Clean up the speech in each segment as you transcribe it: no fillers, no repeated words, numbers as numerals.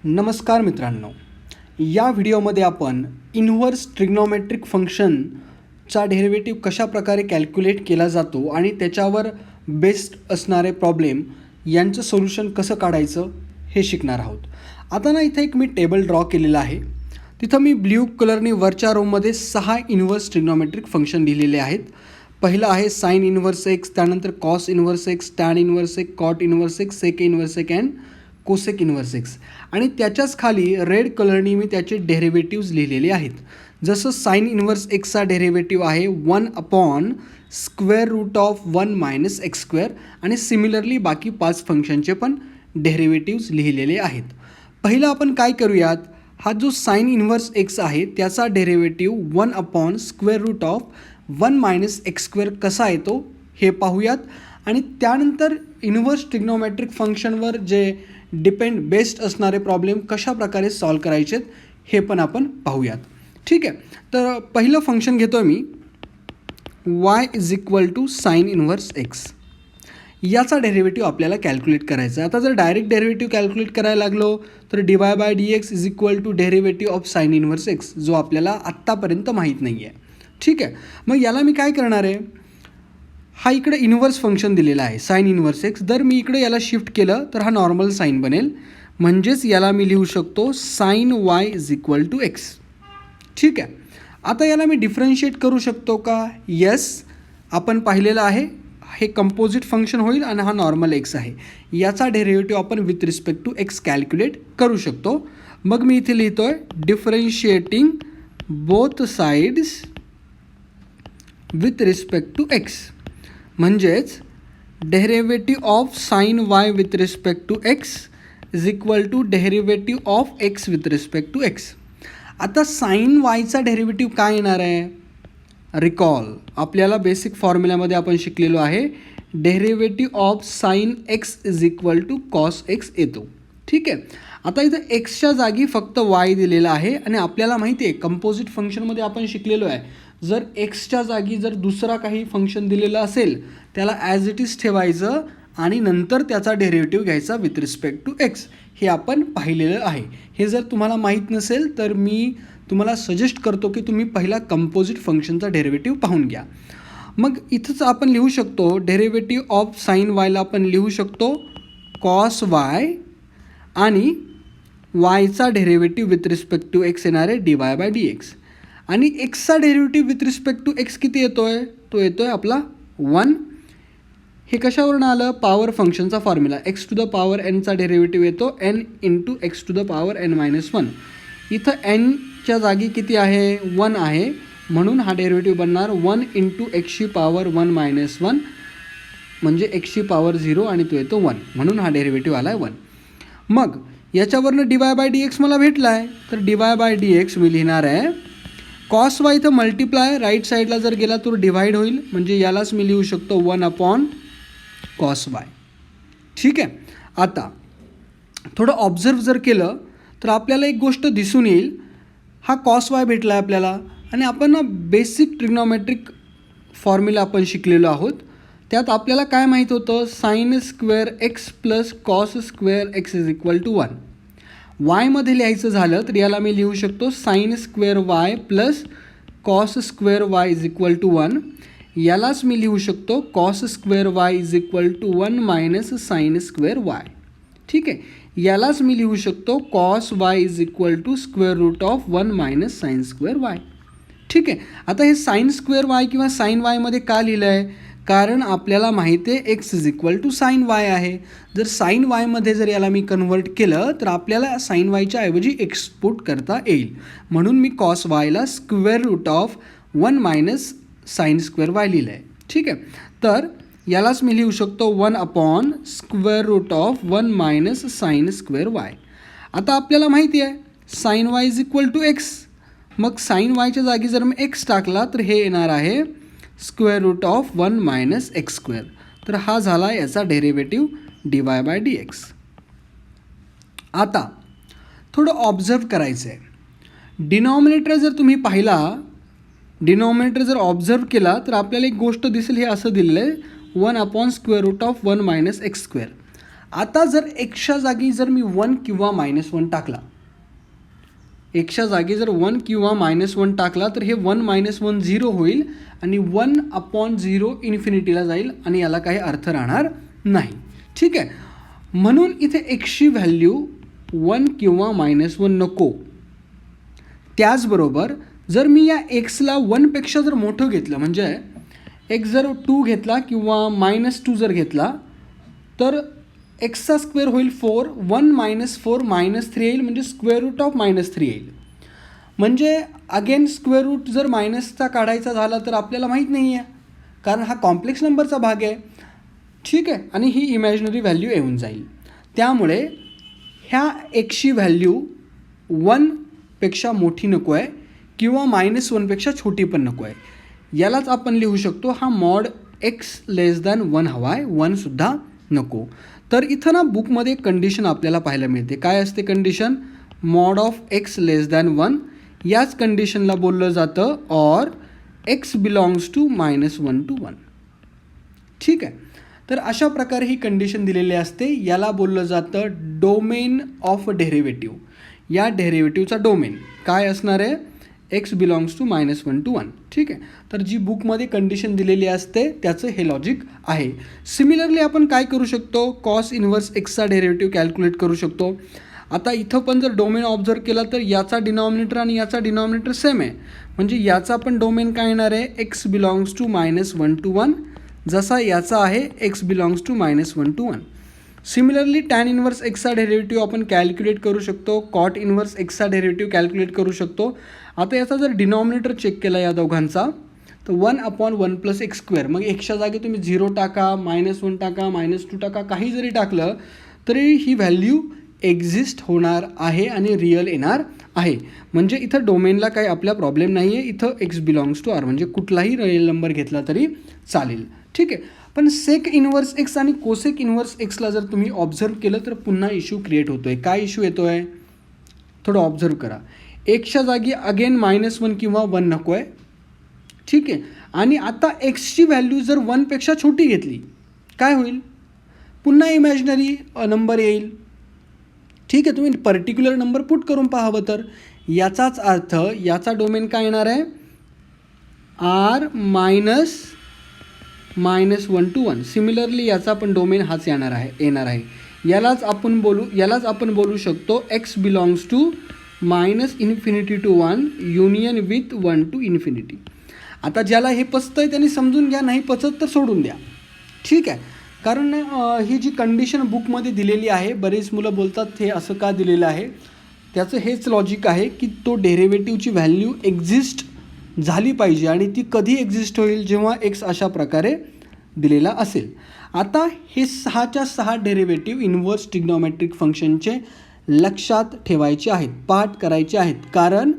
नमस्कार मित्रांनो, या व्हिडिओमध्ये आपण इन्व्हर्स ट्रिग्नोमेट्रिक फंक्शनचा डेरिव्हेटिव्ह कशा प्रकारे कॅल्क्युलेट केला जातो आणि त्याच्यावर बेस्ड असणारे प्रॉब्लेम यांचं सोल्युशन कसं काढायचं हे शिकणार आहोत. आता ना इथे एक मी टेबल ड्रॉ केलेला आहे. तिथं मी ब्ल्यू कलरने वरच्या रोमध्ये 6 इन्व्हर्स ट्रिग्नोमेट्रिक फंक्शन लिहिलेले आहेत. पहिलं आहे साइन इन्व्हर्स एक्स, त्यानंतर cos inverse x, tan inverse x, cot inverse x, sec inverse x and cosec inverse x. आणि त्याच्याच खाली रेड कलरनी मी त्याचे डेरिव्हेटिव्ज लिहिलेले आहेत. जसं साइन इन्व्हर्स एक्सचा डेरिव्हेटिव्ह आहे 1/√1 - x², आणि सिमिलरली बाकी 5 फंक्शनचे पण डेरिव्हेटिव्ज लिहिलेले आहेत. पहिलं आपण काय करूयात, हा जो साइन इन्व्हर्स एक्स आहे त्याचा डेरिव्हेटिव्ह 1/√1 - x² कसा येतो हे पाहूयात. आणि त्यानंतर इन्व्हर्स ट्रिग्नोमेट्रिक फंक्शनवर जे बेस्ड असणारे प्रॉब्लेम कशा प्रकारे सॉल्व करायचे हे पण आपण पाहूयात. ठीक आहे, तर पहिलं फंक्शन घेतो मी y = साइन इन्व्हर्स एक्स. याचा डेरिव्हेटिव्ह आपल्याला कॅल्क्युलेट करायचा आहे. आता जर डायरेक्ट डेरिव्हेटिव्ह कॅल्क्युलेट करायला लागलो तर dy/dx = derivative of sign inverse x, जो आपल्याला आत्तापर्यंत माहीत नाही आहे. ठीक आहे, मग याला मी काय करणार आहे, हा इकडे इन्व्हर्स फंक्शन दिलेला आहे साइन इन्व्हर्स एक्स. जर मी इकडे याला शिफ्ट केलं तर हा नॉर्मल साइन बनेल, म्हणजेच याला मी लिहू शकतो साइन y = x. ठीक आहे, आता याला मी डिफरन्शिएट करू शकतो का? येस, आपण पाहिलेलं आहे हे कंपोजिट फंक्शन होईल आणि हा नॉर्मल एक्स आहे. याचा डेरिव्हेटिव्ह आपण with respect to X calculate करू शकतो. मग मी इथे लिहितो आहे differentiating both sides with respect to X, म्हणजेच derivative of sine y with respect to X = derivative of X with respect to x. आता साइन वायचा डेरिव्हेटिव्ह काय येणार आहे? रिकॉल, आपल्याला बेसिक फॉर्म्युल्यामध्ये आपण शिकलेलो आहे derivative of sine x = cos x येतो. ठीक आहे, आता इथं एक्सच्या जागी फक्त y दिलेला आहे आणि आपल्याला माहिती आहे कंपोजिट फंक्शनमध्ये आपण शिकलेलो आहे जर एक्सच्या जागी जर दुसरा काही फंक्शन दिलेलं असेल त्याला ॲज इट इज ठेवायचं आणि नंतर त्याचा डेरिव्हेटिव्ह घ्यायचा विथ रिस्पेक्ट टू एक्स. हे आपण पाहिलेलं आहे. हे जर तुम्हाला माहीत नसेल तर मी तुम्हाला सजेस्ट करतो की तुम्ही पहिला कंपोजिट फंक्शनचा डेरिव्हेटिव्ह पाहून घ्या. मग इथंच आपण लिहू शकतो डेरिव्हेटिव्ह ऑफ साइन वायला आपण लिहू शकतो कॉस वाय, आणि वायचा derivative with respect to X येणार आहे dy/dx. आणि एक्सचा derivative with respect to X किती येतो आहे? तो येतो आहे आपला 1. हे कशावरून आलं? पॉवर फंक्शनचा फॉर्म्युला x⁴n चा डेरिव्हेटिव्ह येतो n × x⁴n-1. इथं nच्या जागी किती आहे? 1 आहे, म्हणून हा डेरिव्हेटिव्ह बनणार 1 × x⁴1-1 म्हणजे x⁴0 आणि तो येतो 1, म्हणून हा डेरिव्हेटिव्ह आला आहे 1. मग याच्यावरनं dy/dx मला भेटला आहे, तर dy/dx मी लिहिणार आहे कॉस वाय इथं मल्टिप्लाय, राईट साईडला जर गेला तर डिवाईड होईल, म्हणजे यालाच मी लिहू शकतो 1/cos y. ठीक आहे, आता थोडं ऑब्झर्व जर केलं तर आपल्याला एक गोष्ट दिसून येईल, हा कॉस वाय भेटला आहे आपल्याला आणि आपण ना बेसिक ट्रिग्नोमेट्रिक फॉर्म्युला आपण शिकलेलो आहोत. त्यात आपल्याला काय माहीत होतं? sin² x + cos² x = 1. वायमध्ये लिहायचं झालं तर याला मी लिहू शकतो sin² y + cos² y = 1. यालाच मी लिहू शकतो cos² y = 1 - sin² y. ठीक आहे, यालाच मी लिहू शकतो cos y = √1 - sin² y. ठीक आहे, आता हे sin² y किंवा sin y मध्ये का लिहिलं आहे? कारण आपल्याला माहिती आहे x = sin y आहे. जर sin y मध्ये जर याला मी कन्व्हर्ट केलं तर आपल्याला sin yच्या ऐवजी एक्सपोर्ट करता येईल, म्हणून मी cos yला √1 - sin² y लिहिलं आहे. ठीक आहे, तर यालाच मी लिहू शकतो 1/√1 - sin² y. आता आपल्याला माहिती आहे sin y = x, मग sin yच्या जागी जर मी x टाकला तर हे येणार आहे √1 - x². तर हा झाला याचा डेरिव्हेटिव्ह dy/dx. आता थोडं ऑब्झर्व करायचं आहे, डिनॉमिनेटर जर तुम्ही पाहिला, डिनॉमिनेटर जर ऑब्झर्व केला तर आपल्याला एक गोष्ट दिसेल, हे असं दिलेलं आहे 1/√1 - x². आता जर एक्सच्या जागी जर मी 1 किंवा -1 टाकला, एक्सच्या जागी जर 1 किंवा -1 टाकला तर हे 1 -1 0 होईल आणि 1/0 इन्फिनिटीला जाईल आणि याला काही अर्थ राहणार नाही. ठीक आहे, म्हणून इथे एक्सची व्हॅल्यू 1 किंवा -1 नको. त्याचबरोबर जर मी या एक्सला 1पेक्षा जर मोठं घेतलं, म्हणजे एक्स जर 2 घेतला किंवा -2 जर घेतला तर एक्सचा स्क्वेअर होईल 4, 1 - 4 -3 येईल, म्हणजे स्क्वेअर रूट ऑफ -3 येईल. म्हणजे अगेन स्क्वेअर रूट जर मायनसचा काढायचा झाला तर आपल्याला माहीत नाही आहे, कारण हा कॉम्प्लेक्स नंबरचा भाग आहे. ठीक आहे, आणि ही इमॅजिनरी व्हॅल्यू येऊन जाईल. त्यामुळे ह्या एक्सची व्हॅल्यू 1पेक्षा मोठी नको आहे किंवा -1पेक्षा छोटी पण नको आहे. यालाच आपण लिहू शकतो हा मॉड एक्स लेस दॅन 1 हवा आहे, 1सुद्धा नको. तर इथं ना बुकमध्ये कंडिशन आपल्याला पाहायला मिळते. काय असते condition? Mod of x less than 1. याच कंडिशनला बोललं जातं or x belongs to -1 to 1. ठीक आहे, तर अशा प्रकारे ही कंडिशन दिलेली असते. याला बोललं जातं डोमेन ऑफ डेरिव्हेटिव्ह. या डेरिव्हेटिव्हचा डोमेन काय असणार आहे? X belongs to -1 to 1. ठीक आहे, तर जी बुकमध्ये कंडिशन दिलेली असते त्याचं हे लॉजिक आहे. सिमिलरली आपण काय करू शकतो? कॉस इन्व्हर्स एक्सचा डेरिव्हेटिव्ह कॅल्क्युलेट करू शकतो. आता इथं पण जर डोमेन ऑब्झर्व केला तर याचा डिनॉमिनेटर आणि याचा डिनॉमिनेटर सेम आहे, म्हणजे याचा पण डोमेन काय येणार आहे? एक्स बिलॉंग्स टू -1 to 1, जसा याचा आहे x belongs to -1 to 1. Similarly tan inverse एक्सचा डेरिव्हेटिव्ह आपण कॅल्क्युलेट करू शकतो, कॉट इन्व्हर्स एक्सचा डेरिव्हेटिव्ह कॅल्क्युलेट करू शकतो. आता याचा जर डिनॉमिनेटर चेक केला या दोघांचा तर 1/1 + x². मग एक्सच्या जागी तुम्ही 0 टाका, -1 टाका, -2 टाका, काही जरी टाकलं तरी ही व्हॅल्यू एक्झिस्ट होणार आहे आणि रिअल येणार आहे. म्हणजे इथं डोमेनला काही आपला प्रॉब्लेम नाही आहे. इथं एक्स बिलॉंग्स टू आर, म्हणजे कुठलाही रिअल नंबर घेतला तरी चालेल. ठीक आहे, पण सेक इन्व्हर्स एक्स आणि कोसेक इन्व्हर्स एक्सला जर तुम्ही ऑब्झर्व केलं तर पुन्हा इश्यू क्रिएट होतो आहे. काय इश्यू येतो आहे? थोडं ऑब्झर्व करा. एक्सच्या जागी अगेन -1 किंवा 1 नको आहे. ठीक आहे, आणि आता एक्सची व्हॅल्यू जर 1पेक्षा छोटी घेतली काय होईल? पुन्हा इमॅजिनरी नंबर येईल. ठीक आहे, तुम्ही पर्टिक्युलर नंबर पुट करून पाहावं तर याचाच अर्थ याचा डोमेन काय येणार आहे? R -1 to 1. सिमिलरली याचा पण डोमेन हाच येणार आहे. यालाच आपण बोलू शकतो x belongs to -∞ to 1 union with 1 to ∞. आता ज्याला हे पचतं आहे त्यांनी समजून घ्या, नाही पचत तर सोडून द्या. ठीक आहे, कारण ही जी कंडिशन बुकमध्ये दिलेली आहे, बरेच मुलं बोलतात हे असं का दिलेलं आहे, त्याचं हेच लॉजिक आहे की तो डेरिव्हेटिव्हची व्हॅल्यू एक्झिस्ट झाली पाहिजे आणि ती कधी एक्झिस्ट होईल? जेव्हा एक्स अशा प्रकारे दिलेला असेल. आता हे 6च्या 6 डेरिव्हेटिव्ह इन्व्हर्स ट्रिग्नोमेट्रिक फंक्शनचे लक्षात ठेवायचे आहेत, पाठ करायचे आहेत, कारण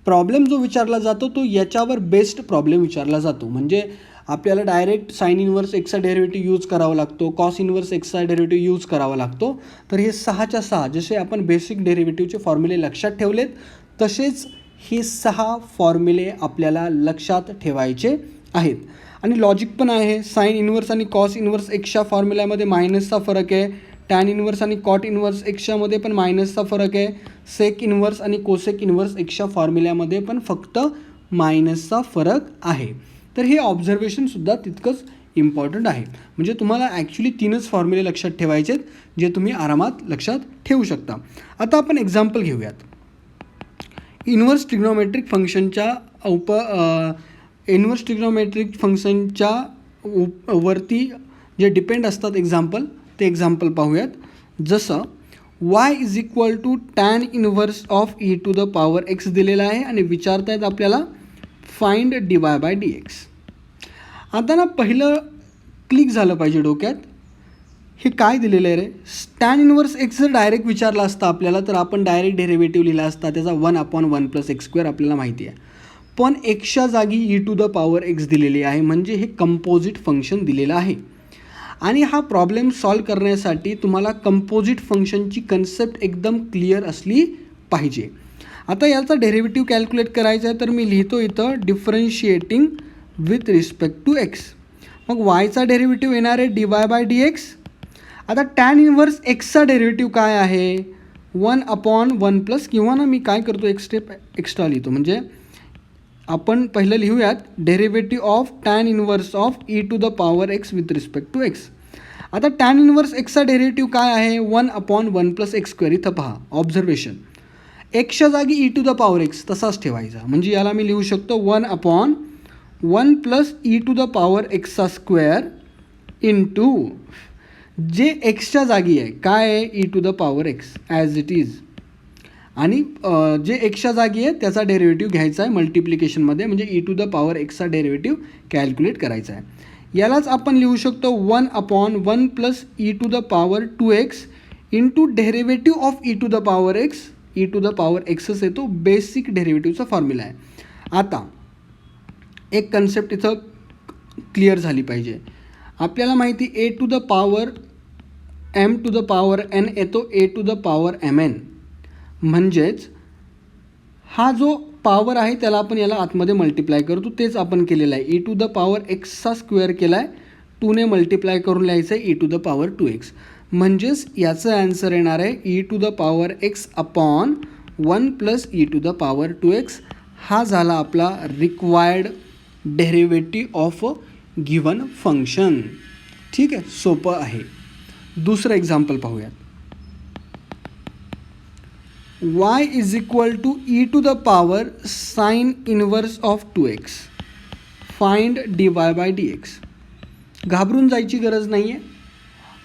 प्रॉब्लेम जो विचारला जातो तो याच्यावर बेस्ड प्रॉब्लेम विचारला जातो. म्हणजे आपल्याला डायरेक्ट साइन इन्व्हर्स एक्सचा डेरिव्हेटिव्ह यूज करावा लागतो, कॉस इन्व्हर्स एक्सचा डेरिव्हेटिव्ह यूज करावा लागतो. तर हे 6च्या 6 जसे आपण बेसिक डेरिव्हेटिव्हचे फॉर्म्युले लक्षात ठेवलेत तसेच हे 6 फॉर्म्युले आपल्याला लक्षात ठेवायचे आहेत. आणि लॉजिक पण आहे. साइन इन्व्हर्स आणि कॉस इन्व्हर्स एक्सच्या फॉर्म्युल्यामध्ये मायनसचा फरक आहे. टॅन इन्व्हर्स आणि कॉट इन्व्हर्स एक्सच्यामध्ये पण मायनसचा फरक आहे. सेक इन्व्हर्स आणि कोसेक इन्व्हर्स एक्सच्या फॉर्म्युल्यामध्ये पण फक्त मायनसचा फरक आहे. तर हे ऑब्झर्वेशनसुद्धा तितकंच इम्पॉर्टंट आहे. म्हणजे तुम्हाला ॲक्च्युली 3च फॉर्म्युले लक्षात ठेवायचे आहेत जे तुम्ही आरामात लक्षात ठेवू शकता. आता आपण एक्झाम्पल घेऊयात. इन्व्हर्स ट्रिग्नोमेट्रिक फंक्शनच्या वरती जे डिपेंड असतात एक्झाम्पल, ते एक्झाम्पल पाहूयात. जसं y = tan inverse of e⁻x दिलेला आहे आणि विचारतायत आपल्याला फाइंड dy/dx. आता ना पहिलं क्लिक झालं पाहिजे डोक्यात, हे काय दिलेलं आहे रे? टॅन इन्व्हर्स एक्स जर डायरेक्ट विचारला असता आपल्याला तर आपण डायरेक्ट डेरिव्हेटिव्ह लिहिला असता, त्याचा 1/1 + x² आपल्याला माहिती आहे. पण एक्सच्या जागी e⁻x दिलेली आहे, म्हणजे हे कंपोजिट फंक्शन दिलेलं आहे. आणि हा प्रॉब्लेम सॉल्व करण्यासाठी तुम्हाला कंपोजिट फंक्शनची कन्सेप्ट एकदम क्लिअर असली पाहिजे. आता याचा डेरिव्हेटिव्ह कॅल्क्युलेट करायचा आहे तर मी लिहितो इथं differentiating with respect to x. मग वायचा डेरिव्हेटिव्ह येणार आहे dy/dx आता टॅन इन्व्हर्स एक्सचा डेरिव्हेटिव्ह काय आहे? 1/1 प्लस, किंवा ना मी काय करतो एक स्टेप एक्स्ट्रा लिहितो, म्हणजे आपण पहिलं लिहूयात derivative of tan inverse of E to the power x with respect to x. आता टॅन इन्व्हर्स एक्सचा डेरिव्हेटिव्ह काय आहे? 1/1 प्लस एक्स स्क्वेअर. इथं पहा ऑब्झर्वेशन, एक्सच्या जागी e to the power x तसाच ठेवायचा, म्हणजे याला मी लिहू शकतो 1/1 plus E to the power एक्सचा स्क्वेअर इंटू जे एक्सच्या जागी आहे काय आहे? E to the power x as it is, आणि जे एक्सच्या जागी आहे त्याचा डेरिव्हेटिव्ह घ्यायचा आहे मल्टिप्लिकेशनमध्ये, म्हणजे ई टू द पॉवर एक्सचा डेरिव्हेटिव्ह कॅल्क्युलेट करायचा आहे. यालाच आपण लिहू शकतो 1/1 plus E to the power 2x into derivative of E to the power X. E to the power एक्सच येतो, बेसिक डेरिव्हेटिव्हचा फॉर्म्युला आहे. आता एक कन्सेप्ट इथं क्लिअर झाली पाहिजे. आपल्याला माहिती A to the power M to the power N येतो A to the power M N, म्हणजेच हा जो पॉवर आहे त्याला आपण याला आतमध्ये मल्टिप्लाय करतो, तेच आपण केलेलं आहे. ई टू द पॉवर एक्सचा स्क्वेअर केला आहे, 2ने मल्टिप्लाय करून लिहायचं आहे E to the power 2x, म्हणजेच याचं ॲन्सर येणार आहे E to the power x upon 1 plus E to the power 2x. हा झाला आपला required derivative of given function. ठीक आहे, सोपं आहे. दुसरं एक्झाम्पल पाहूयात. y is equal to e to the power sine inverse of 2x. Find dy by dx. घाबरून जायची गरज नाही आहे.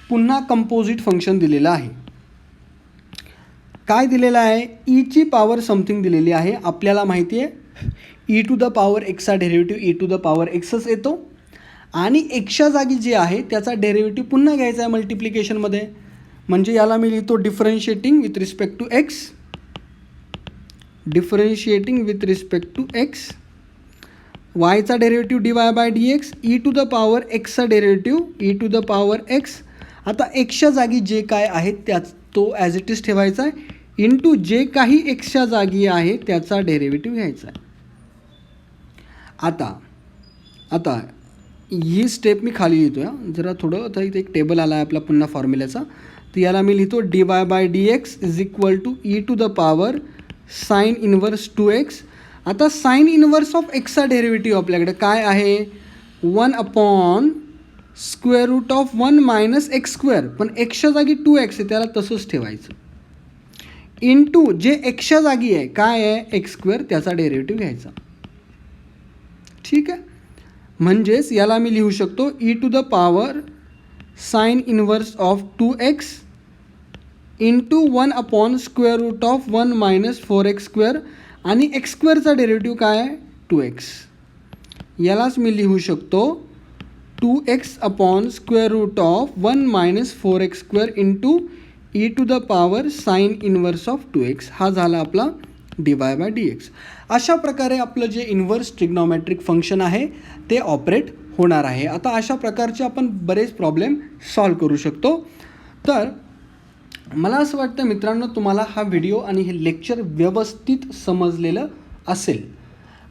पुन्हा कंपोजिट फंक्शन दिलेलं आहे. काय दिलेलं आहे? ईची पॉवर समथिंग दिलेली आहे. आपल्याला माहिती आहे ई टू द पॉवर एक्सचा derivative E to the power एक्सच येतो, आणि एक्सच्या जागी जे आहे त्याचा डेरिव्हेटिव्ह पुन्हा घ्यायचा आहे मल्टिप्लिकेशनमध्ये, म्हणजे याला मी लिहितो differentiating with respect to X. Differentiating with respect to X. वायचा derivative dy by dx. E to the power एक्सचा derivative E to the power X. आता एक्सच्या जागी जे काय आहे त्याच तो ॲज इट इज ठेवायचा आहे, इंटू जे काही एक्सच्या जागी आहे त्याचा डेरिव्हेटिव्ह घ्यायचा आहे. आता ही स्टेप मी खाली लिहितो आहे, जरा थोडं आता इथे एक टेबल आला आहे आपला पुन्हा फॉर्म्युल्याचा, तर याला मी लिहितो dy by dx is equal to e to the power sine inverse 2x. आता साइन इन्व्हर्स ऑफ एक्सचा डेरिव्हेटिव्ह आपल्याकडे काय आहे? 1/√1 मायनस एक्स स्क्वेअर, पण एक्सच्या जागी 2x आहे त्याला तसंच ठेवायचं, इंटू जे एक्सच्या जागी आहे काय आहे? एक्स स्क्वेअर, त्याचा डेरिव्हेटिव्ह घ्यायचा. ठीक आहे, म्हणजेच याला मी लिहू शकतो e to the power sine inverse of 2x into 1/√1 minus 4x square, आणि एक्स स्क्वेअरचा डेरिव्हेटिव्ह काय आहे? 2x. यालाच मी लिहू शकतो 2x/√1 minus 4x square into e to the power sine inverse of 2x. हा झाला आपला dy बाय dx. अशा प्रकारे आपलं जे इन्व्हर्स ट्रिग्नॉमेट्रिक फंक्शन आहे ते ऑपरेट होणार आहे. आता अशा प्रकारचे आपण बरेच प्रॉब्लेम सॉल्व करू शकतो. तर मला असं वाटतं मित्रांनो तुम्हाला हा व्हिडिओ आणि हे लेक्चर व्यवस्थित समजलेलं असेल.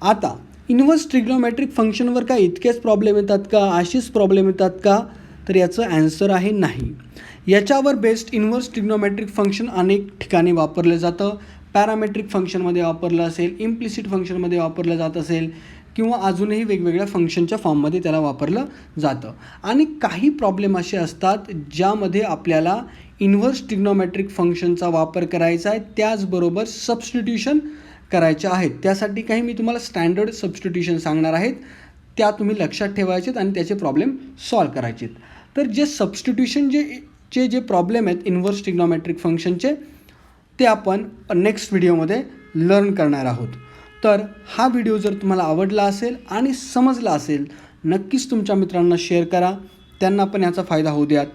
आता इन्व्हर्स ट्रिग्नॉमेट्रिक फंक्शनवर काय इतकेच प्रॉब्लेम येतात का? अशीच प्रॉब्लेम येतात का? तर याचं ॲन्सर आहे नाही. याच्यावर बेस्ड इन्व्हर्स ट्रिग्नॉमेट्रिक फंक्शन अनेक ठिकाणी वापरलं जातं. पॅरामेट्रिक फंक्शनमध्ये वापरलं असेल, इम्प्लिसिट फंक्शनमध्ये वापरलं जात असेल, किंवा अजूनही वेगवेगळ्या फंक्शनच्या फॉर्ममध्ये त्याला वापरलं जातं. आणि काही प्रॉब्लेम असे असतात ज्यामध्ये आपल्याला इन्व्हर्स ट्रिग्नॉमेट्रिक फंक्शनचा वापर करायचा आहे, त्याचबरोबर सबस्टिट्यूशन करायचे आहेत. त्यासाठी काही मी तुम्हाला स्टँडर्ड सबस्टिट्यूशन सांगणार आहेत, त्या तुम्ही लक्षात ठेवायचेत आणि त्याचे प्रॉब्लेम सॉल्व करायचेत. तर जे सबस्टिट्यूशन जे प्रॉब्लेम आहेत इन्व्हर्स ट्रिग्नॉमेट्रिक फंक्शनचे, ते आपण नेक्स्ट व्हिडिओमध्ये लर्न करणार आहोत. तर हा व्हिडिओ जर तुम्हाला आवडला असेल आणि समजला असेल, नक्कीच तुमच्या मित्रांना शेअर करा, त्यांना पण याचा फायदा होऊ द्यात.